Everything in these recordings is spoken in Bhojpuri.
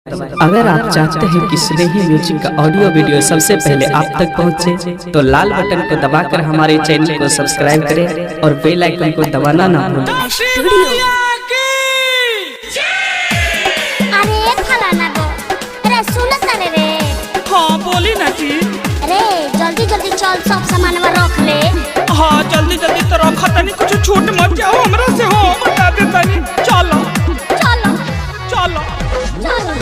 अगर आप चाहते हैं कि स्नेही म्यूजिक का ऑडियो वीडियो सबसे पहले आप तक पहुंचे, तो लाल बटन को दबाकर हमारे चैनल को सब्सक्राइब करें और बेल आइकन को दबाना ना भूलें। अरे फलाना गो, अरे सुन तने रे। हाँ बोली ना जी। अरे जल्दी जल्दी चल, सब सामान में रख ले। हाँ जल्दी जल्दी तो रखा तनी, कुछ छूट मत जाओ हमरा से। हो बता दे तनी। चलो चलो चलो चलो।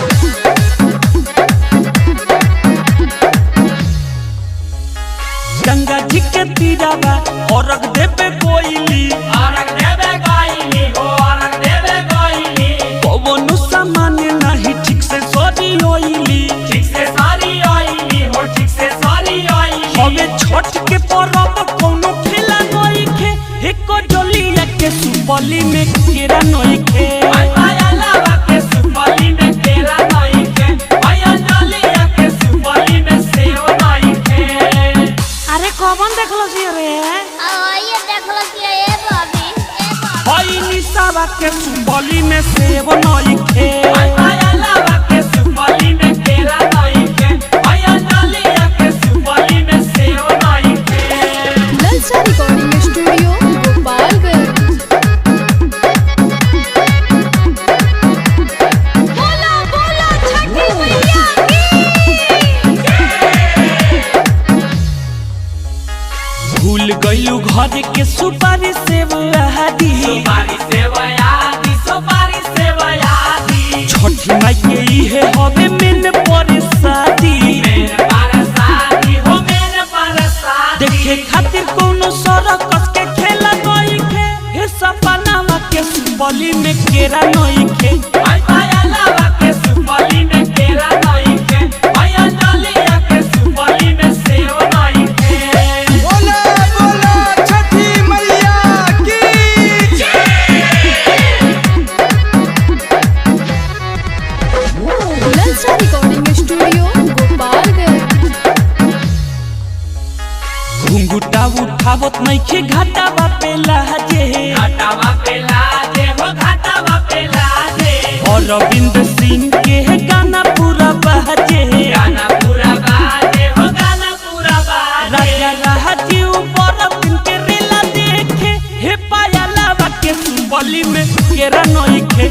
गंगा जी के तीरावा औरग देबे कोइली, औरग देबे कोइली, हो औरग देबे कोइली। पवनु सामान नहीं ठीक से सॉरी ओइली, ठीक से सॉरी ओइली, हो ठीक से सॉरी ओइली। हमें छठ के परब कोनो खेला नई खे, एको डोलिया के सुपली में केरा नई खे। आया लावा के सुपली में केरा नई खे, आया डोलिया के सुपली में सेव नई खे। अरे कौन देखलो छी रे? ये देखलो कि ए बाबी, ए बाबी। हई निसावा के सुपली में सेव नई खे। आया लावा के सुपली में केरा नई खे, आया डोलिया के सुपली में सेव नई खे। नलसा रिकॉर्डिंग स्टूडियो गोपालगंज। बोलो बोलो छठी मैया की। भूल गइलू घर के सुपारी सेव आदि, सुपारी सेव आदि, सुपारी सेव आदि। छठी माई के इहे हवे मेन परसादी, मेन परसादी, हो मेन परसादी। देखे खातिर कोनो सरकस के खेला नई खे, हे सपनावा के सुपली में केरा नई खे। आया लावा के सुपली में केरा नई खे, आया डलिया के सुपली में सेव नई खे। बोले बोले छठी मैया की। नलसा रिकॉर्डिंग स्टूडियो गोपालगंज। घुंघुटा उठावत नइखे, घाटावा पे लाजे, घाटावा पे लाजे, हो घाटावा पे लाजे। अरविंद सिंह के गाना पूरा बाजे, गाना पूरा बाजे, हो गाना पूरा बाजे। राजा राजी ऊपर दिन के रेला देखे, हे पाया लावा के सुपली में केरा नइखे।